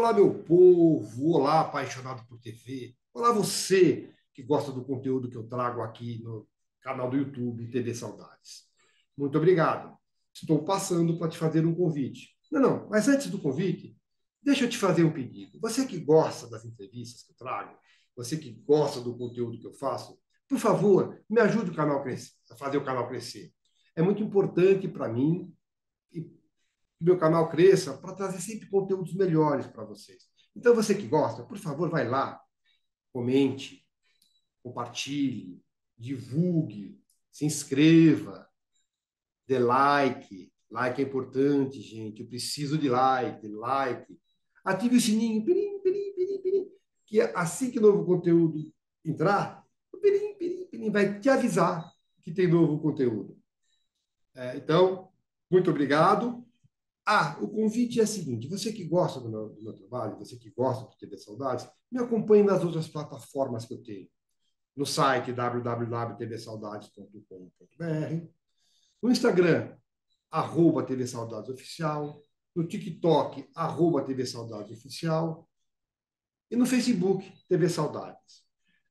Olá, meu povo, olá, apaixonado por TV, olá, você que gosta do conteúdo que eu trago aqui no canal do YouTube TV Saudades. Muito obrigado. Estou passando para te fazer um convite. Não, mas antes do convite, deixa eu te fazer um pedido. Você que gosta das entrevistas que eu trago, você que gosta do conteúdo que eu faço, por favor, me ajude o canal a fazer o canal crescer. É muito importante para mim e meu canal cresça para trazer sempre conteúdos melhores para vocês. Então, você que gosta, por favor, vai lá, comente, compartilhe, divulgue, se inscreva, dê like. Like é importante, gente. Eu preciso de like. Ative o sininho, pirim, pirim, pirim, pirim, que assim que novo conteúdo entrar, o pirim, pirim, pirim vai te avisar que tem novo conteúdo. Então, muito obrigado. O convite é o seguinte: você que gosta do meu trabalho, você que gosta do TV Saudades, me acompanhe nas outras plataformas que eu tenho. No site www.tvsaudades.com.br, no Instagram, @TV Saudades Oficial, no TikTok, @TV Saudades Oficial, e no Facebook, TV Saudades.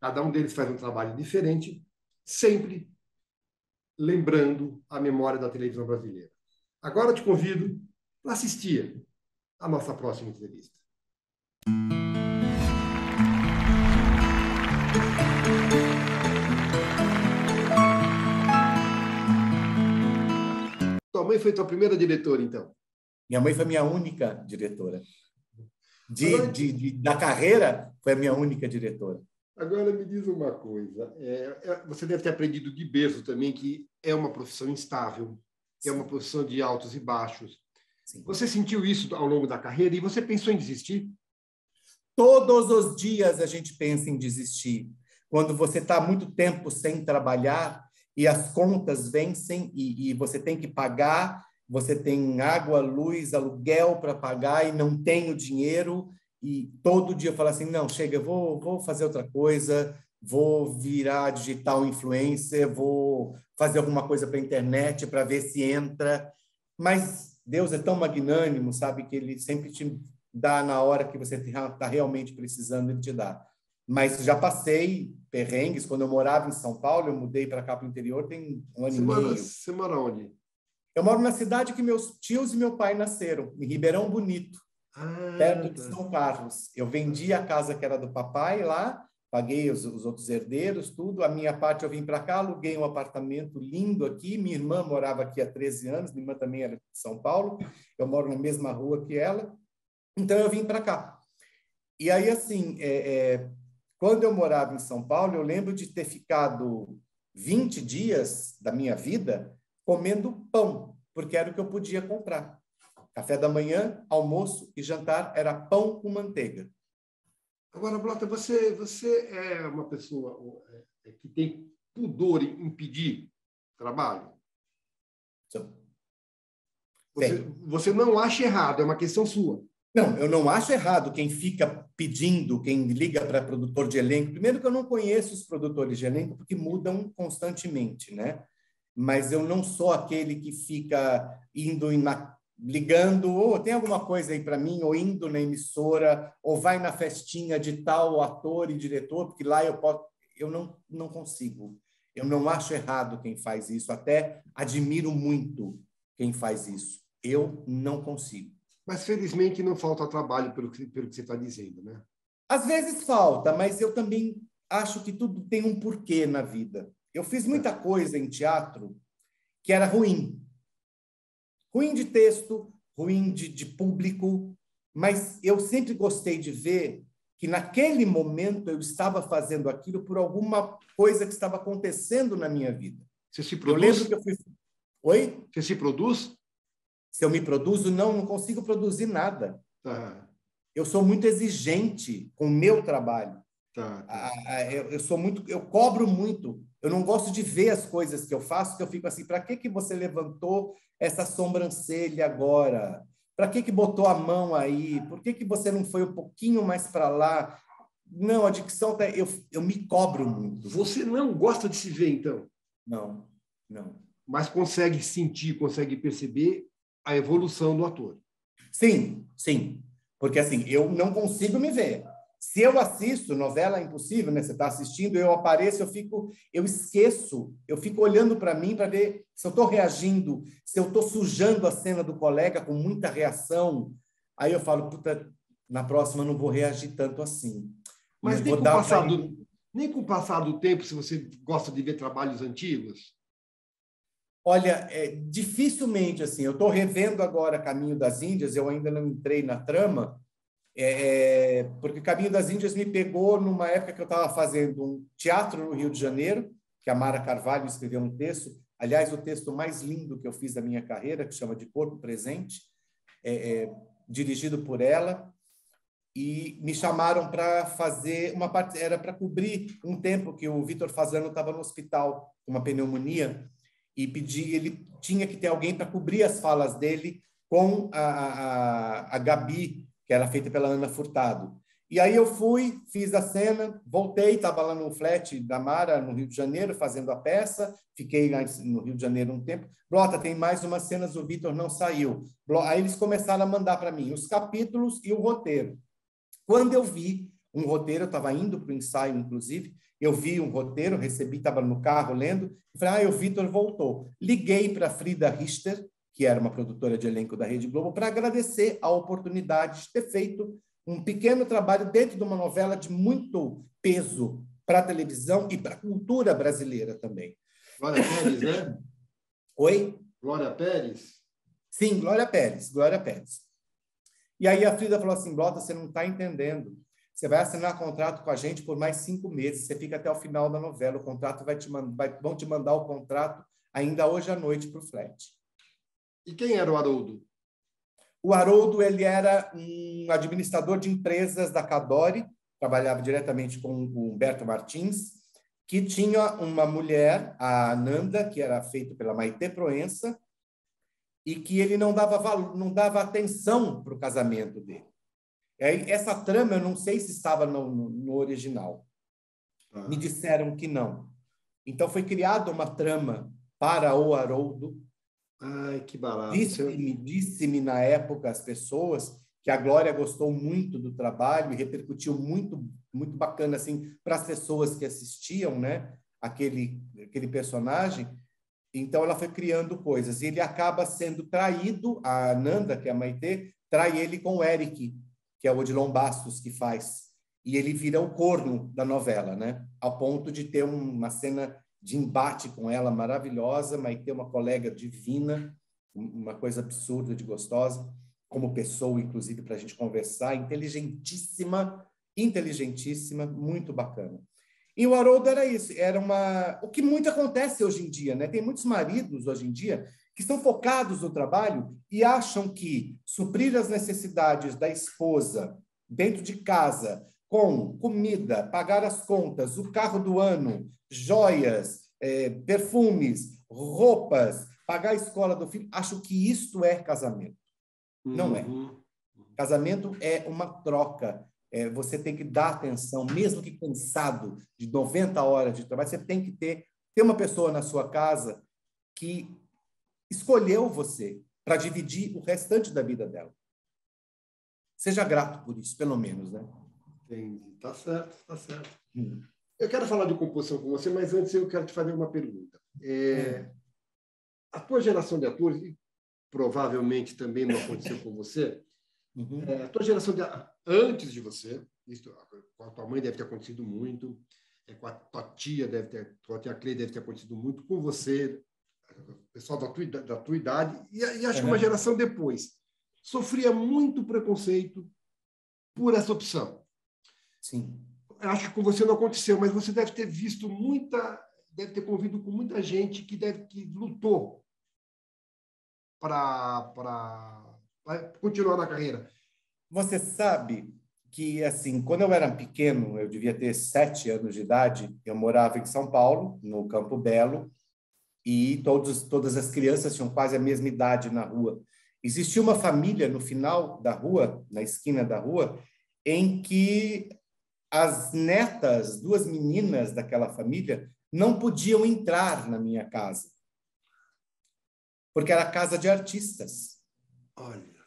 Cada um deles faz um trabalho diferente, sempre lembrando a memória da televisão brasileira. Agora eu te convido para assistir a nossa próxima entrevista. Tua mãe foi tua primeira diretora, então? Minha mãe foi minha única diretora. Agora, Da carreira, foi a minha única diretora. agora me diz uma coisa. Você deve ter aprendido de berço também que é uma profissão instável, que é uma profissão de altos e baixos. Sim. Você sentiu isso ao longo da carreira e você pensou em desistir? Todos os dias a gente pensa em desistir. Quando você está muito tempo sem trabalhar e as contas vencem e você tem que pagar, você tem água, luz, aluguel para pagar e não tem o dinheiro, e todo dia eu falo assim, não, chega, eu vou fazer outra coisa, vou virar digital influencer, vou fazer alguma coisa para a internet para ver se entra. Mas Deus é tão magnânimo, sabe, que Ele sempre te dá na hora que você está realmente precisando, Ele te dá. Mas já passei perrengues. Quando eu morava em São Paulo, eu mudei para cá, para o interior, tem um ano e meio. Você mora onde? Eu moro na cidade que meus tios e meu pai nasceram, em Ribeirão Bonito, perto de Tá. São Carlos. Eu vendi a casa que era do papai lá, paguei os outros herdeiros, tudo. A minha parte eu vim para cá, aluguei um apartamento lindo aqui. Minha irmã morava aqui há 13 anos, minha irmã também era de São Paulo. Eu moro na mesma rua que ela. Então, eu vim para cá. E aí, assim, quando eu morava em São Paulo, eu lembro de ter ficado 20 dias da minha vida comendo pão, porque era o que eu podia comprar. Café da manhã, almoço e jantar era pão com manteiga. Agora, Blota, você é uma pessoa que tem pudor em pedir trabalho? Você não acha errado, é uma questão sua. Não, eu não acho errado quem fica pedindo, quem liga para produtor de elenco. Primeiro que eu não conheço os produtores de elenco, porque mudam constantemente, né? Mas eu não sou aquele que fica indo ligando, ou tem alguma coisa aí para mim, ou indo na emissora, ou vai na festinha de tal ator e diretor, porque lá eu não consigo. Eu não acho errado quem faz isso, até admiro muito quem faz isso. Eu não consigo. Mas, felizmente, não falta trabalho pelo que você está dizendo, né? Às vezes falta, mas eu também acho que tudo tem um porquê na vida. Eu fiz muita coisa em teatro que era ruim. Ruim de texto, ruim de público, mas eu sempre gostei de ver que naquele momento eu estava fazendo aquilo por alguma coisa que estava acontecendo na minha vida. Você se Eu produz? lembro que eu fui... Oi? Você se produz? Se eu me produzo, não consigo produzir nada. Tá. Eu sou muito exigente com o meu trabalho. Tá. Eu sou muito, eu cobro muito. Eu não gosto de ver as coisas que eu faço, que eu fico assim, para que você levantou essa sobrancelha agora? Para que botou a mão aí? Por que você não foi um pouquinho mais para lá? Não, a dicção, eu me cobro muito. Você não gosta de se ver, então? Não. Mas consegue sentir, consegue perceber a evolução do ator. Sim. Porque, assim, eu não consigo me ver. Se eu assisto novela, é impossível, né? Você está assistindo, eu apareço, eu esqueço, eu fico olhando para mim para ver se eu estou reagindo, se eu estou sujando a cena do colega com muita reação. Aí eu falo, puta, na próxima eu não vou reagir tanto assim. Mas Vou dar uma... nem com o passar do tempo, se você gosta de ver trabalhos antigos. Olha, dificilmente, assim, eu estou revendo agora Caminho das Índias, eu ainda não entrei na trama, porque Caminho das Índias me pegou numa época que eu estava fazendo um teatro no Rio de Janeiro, que a Mara Carvalho escreveu um texto, aliás, o texto mais lindo que eu fiz da minha carreira, que chama De Corpo Presente, dirigido por ela, e me chamaram para fazer uma parte, era para cobrir um tempo que o Vitor Fasano estava no hospital com uma pneumonia, e ele tinha que ter alguém para cobrir as falas dele com a Gabi, que era feita pela Ana Furtado. E aí eu fui, fiz a cena, voltei, estava lá no flat da Mara, no Rio de Janeiro, fazendo a peça, fiquei lá no Rio de Janeiro um tempo. Brota, tem mais umas cenas, o Vitor não saiu. Aí eles começaram a mandar para mim os capítulos e o roteiro. Quando eu vi um roteiro, eu estava indo para o ensaio, inclusive, eu vi um roteiro, recebi, estava no carro lendo, falei, o Vitor voltou. Liguei para a Frida Richter, que era uma produtora de elenco da Rede Globo, para agradecer a oportunidade de ter feito um pequeno trabalho dentro de uma novela de muito peso para a televisão e para a cultura brasileira também. Glória Pérez, né? Oi? Glória Pérez? Sim, Glória Pérez, Glória Pérez. E aí a Frida falou assim, Blota, você não está entendendo. Você vai assinar contrato com a gente por mais 5 meses. Você fica até o final da novela. O contrato vão te mandar o contrato ainda hoje à noite para o flat. E quem era o Haroldo? O Haroldo, ele era um administrador de empresas da Cadore, trabalhava diretamente com o Humberto Martins, que tinha uma mulher, a Ananda, que era feita pela Maitê Proença, e que ele não dava atenção para o casamento dele. Essa trama, eu não sei se estava no original. Me disseram que não. Então, foi criada uma trama para o Haroldo. Ai, que barato. Disse-me na época as pessoas que a Glória gostou muito do trabalho e repercutiu muito, muito bacana assim, para as pessoas que assistiam, né, aquele personagem. Então, ela foi criando coisas. E ele acaba sendo traído, a Nanda, que é a Maitê, trai ele com o Eric, que é o Odilon Bastos que faz. E ele vira o corno da novela, né? Ao ponto de ter uma cena de embate com ela maravilhosa, Maitê, uma colega divina, uma coisa absurda de gostosa, como pessoa, inclusive, para a gente conversar, inteligentíssima, muito bacana. E o Haroldo era isso, o que muito acontece hoje em dia, né? Tem muitos maridos hoje em dia que estão focados no trabalho e acham que suprir as necessidades da esposa dentro de casa, com comida, pagar as contas, o carro do ano, joias, perfumes, roupas, pagar a escola do filho, acho que isto é casamento. Não é. Casamento é uma troca. Você tem que dar atenção, mesmo que cansado de 90 horas de trabalho, você tem que ter uma pessoa na sua casa que escolheu você para dividir o restante da vida dela. Seja grato por isso, pelo menos, né? Entendi. Tá certo, tá certo. Eu quero falar de composição com você, mas antes eu quero te fazer uma pergunta. A tua geração de atores, e provavelmente também não aconteceu com você, a tua geração antes de você, isso, com a tua mãe deve ter acontecido muito, com a tua tia com a tia Clê deve ter acontecido muito, com você, o pessoal da tua idade, e acho que uma geração depois, sofria muito preconceito por essa opção. Sim. Acho que com você não aconteceu, mas você deve ter visto deve ter convivido com muita gente que lutou para continuar na carreira. Você sabe que, assim, quando eu era pequeno, eu devia ter 7 anos de idade, eu morava em São Paulo, no Campo Belo, e todas as crianças tinham quase a mesma idade na rua. Existia uma família no final da rua, na esquina da rua, em que as netas, 2 meninas daquela família, não podiam entrar na minha casa, porque era casa de artistas. Olha.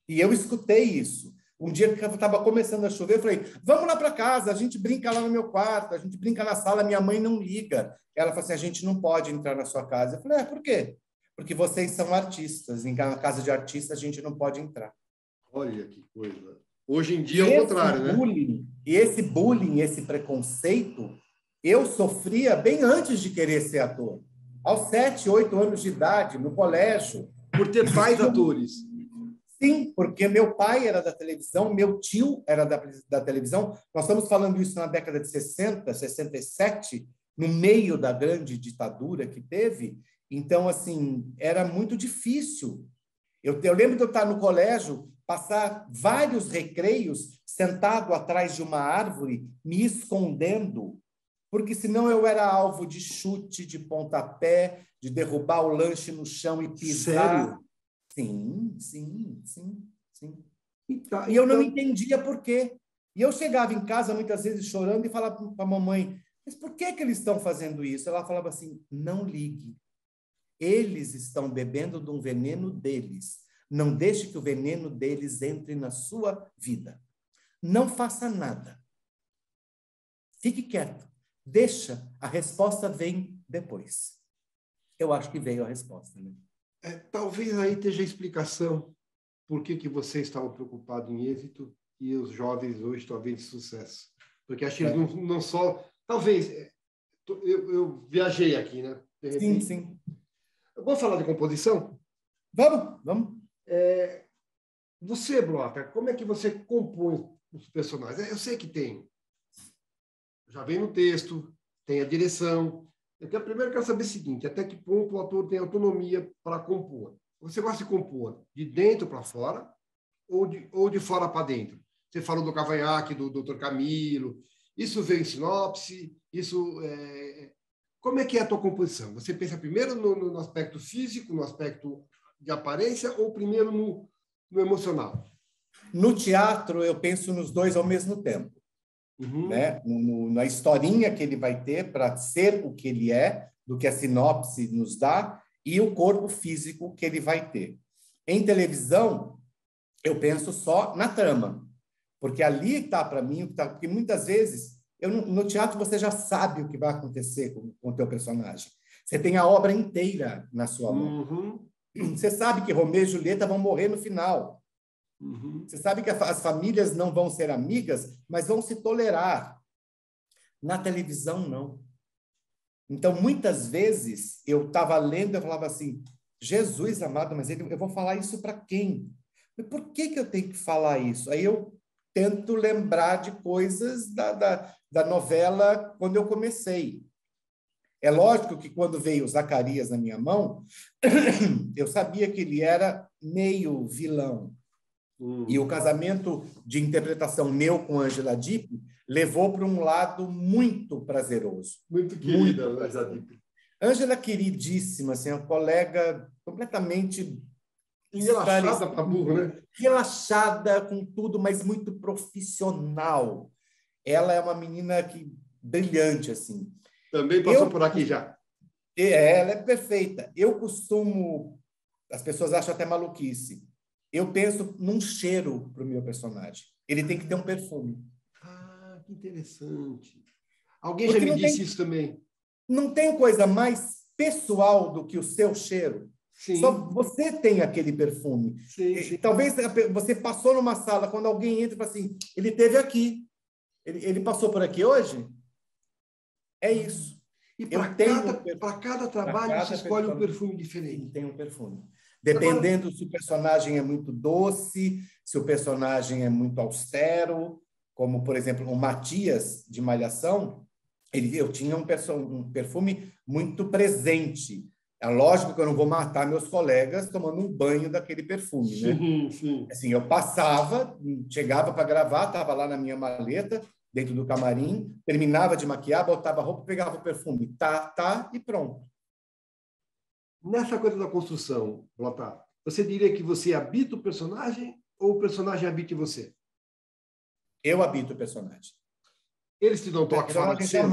E eu escutei isso. Um dia que estava começando a chover, eu falei, vamos lá para casa, a gente brinca lá no meu quarto, a gente brinca na sala, minha mãe não liga. Ela falou assim, a gente não pode entrar na sua casa. Eu falei, por quê? Porque vocês são artistas, em casa de artista a gente não pode entrar. Olha que coisa. Hoje em dia é o contrário, né? Esse bullying, esse preconceito, eu sofria bem antes de querer ser ator. Aos 7, 8 anos de idade, no colégio. Por ter pais atores. Sim, porque meu pai era da televisão, meu tio era da televisão. Nós estamos falando isso na década de 60, 67, no meio da grande ditadura que teve. Então, assim, era muito difícil. Eu lembro de eu estar no colégio, passar vários recreios sentado atrás de uma árvore, me escondendo, porque senão eu era alvo de chute, de pontapé, de derrubar o lanche no chão e pisar. Sério? Sim. E eu não entendia por quê. E eu chegava em casa muitas vezes chorando e falava para a mamãe, mas por que eles estão fazendo isso? Ela falava assim, não ligue. Eles estão bebendo de um veneno deles. Não deixe que o veneno deles entre na sua vida. Não faça nada. Fique quieto. Deixa, a resposta vem depois. Eu acho que veio a resposta, né? Talvez aí esteja a explicação por que você estava preocupado em êxito e os jovens hoje talvez de sucesso. Porque acho que eles não só... Talvez... Eu viajei aqui, né? Sim. Vamos falar de composição? Vamos. Você, Blota, como é que você compõe os personagens? Eu sei que tem. Já vem no texto, tem a direção. Primeiro eu quero saber o seguinte, até que ponto o ator tem autonomia para compor? Você gosta de compor de dentro para fora ou de fora para dentro? Você falou do cavanhaque, do Dr. Camilo. Isso veio em sinopse? Como é que é a tua composição? Você pensa primeiro no aspecto físico, no aspecto de aparência, ou primeiro no emocional? No teatro, eu penso nos dois ao mesmo tempo. Né? Na historinha que ele vai ter para ser o que ele é, do que a sinopse nos dá, e o corpo físico que ele vai ter. Em televisão, eu penso só na trama, porque ali está para mim, porque muitas vezes, no teatro você já sabe o que vai acontecer com o teu personagem. Você tem a obra inteira na sua mão. Você sabe que Romeu e Julieta vão morrer no final. Você sabe que as famílias não vão ser amigas, mas vão se tolerar. Na televisão, não. Então, muitas vezes, eu estava lendo e eu falava assim, Jesus amado, mas eu vou falar isso para quem? Por que eu tenho que falar isso? Aí eu tento lembrar de coisas da novela quando eu comecei. É lógico que quando veio Zacarias na minha mão, eu sabia que ele era meio vilão. E o casamento de interpretação meu com Angela Dipp levou para um lado muito prazeroso. Muito querida, Angela Dipp. Angela queridíssima, assim, uma colega completamente... Relaxada para burro, né? Relaxada com tudo, mas muito profissional. Ela é uma menina brilhante, assim. Também passou por aqui já. Ela é perfeita. Eu costumo... As pessoas acham até maluquice. Eu penso num cheiro para o meu personagem. Ele tem que ter um perfume. Que interessante. Alguém já me disse isso também. Não tem coisa mais pessoal do que o seu cheiro. Sim. Só você tem aquele perfume. Sim. Talvez você passou numa sala, quando alguém entra e fala assim, ele esteve aqui. Ele passou por aqui hoje? É isso. E para cada trabalho você escolhe um perfume diferente. Sim, tem um perfume. Dependendo se o personagem é muito doce, se o personagem é muito austero, como, por exemplo, o Matias, de Malhação, eu tinha um perfume muito presente. É lógico que eu não vou matar meus colegas tomando um banho daquele perfume, né? Sim. Assim, eu passava, chegava para gravar, estava lá na minha maleta, dentro do camarim, terminava de maquiar, botava a roupa, pegava o perfume, e pronto. Nessa coisa da construção, Blota, você diria que você habita o personagem ou o personagem habita em você? Eu habito o personagem. Eles te dão toque fora de cena?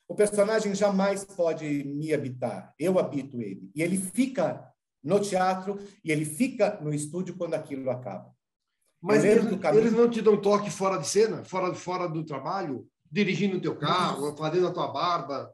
O personagem jamais pode me habitar. Eu habito ele. E ele fica no teatro e ele fica no estúdio quando aquilo acaba. Mas lembro que o eles Camilo... não te dão toque fora de cena, fora do trabalho, dirigindo o teu carro, fazendo a tua barba?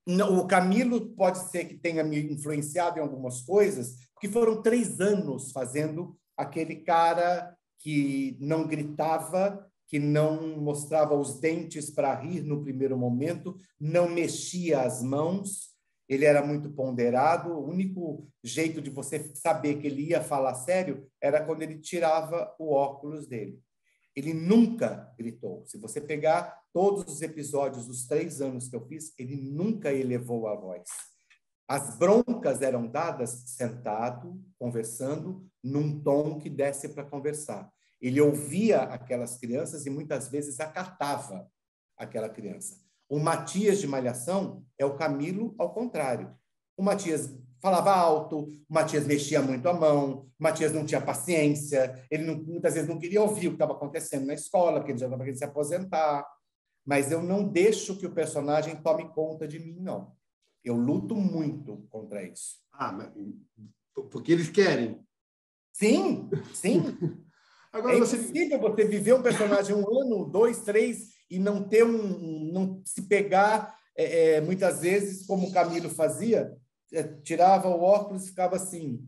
Não, o Camilo pode ser que tenha me influenciado em algumas coisas, porque foram 3 anos fazendo aquele cara que não gritava, que não mostrava os dentes para rir no primeiro momento, não mexia as mãos, ele era muito ponderado. O único jeito de você saber que ele ia falar sério era quando ele tirava o óculos dele. Ele nunca gritou. Se você pegar todos os episódios dos 3 anos que eu fiz, ele nunca elevou a voz. As broncas eram dadas sentado, conversando, num tom que desse para conversar. Ele ouvia aquelas crianças e muitas vezes acatava aquela criança. O Matias de Malhação é o Camilo ao contrário. O Matias falava alto, o Matias mexia muito a mão, o Matias não tinha paciência, ele muitas vezes não queria ouvir o que estava acontecendo na escola, porque ele já estava querendo se aposentar. Mas eu não deixo que o personagem tome conta de mim, não. Eu luto muito contra isso. Porque eles querem. Sim, sim. Agora É impossível você viver um personagem 1 ano, 2, 3 e não ter não se pegar, muitas vezes, como o Camilo fazia, tirava o óculos e ficava assim,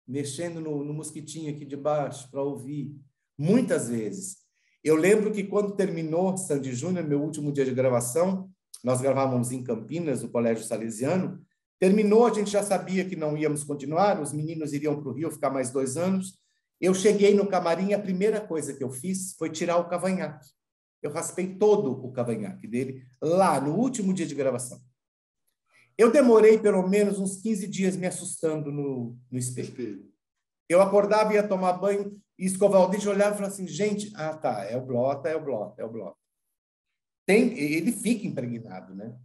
mexendo no mosquitinho aqui de baixo para ouvir. Muitas vezes. Eu lembro que quando terminou Sandy Júnior, meu último dia de gravação, nós gravávamos em Campinas, no Colégio Salesiano. Terminou, a gente já sabia que não íamos continuar, os meninos iriam para o Rio ficar mais 2 anos. Eu cheguei no camarim, a primeira coisa que eu fiz foi tirar o cavanhaque. Eu raspei todo o cavanhaque dele lá, no último dia de gravação. Eu demorei pelo menos uns 15 dias me assustando no espelho. Eu acordava, ia tomar banho, e escovar o dente, olhava e falava assim, gente, tá, é o Blota. Ele fica impregnado, né?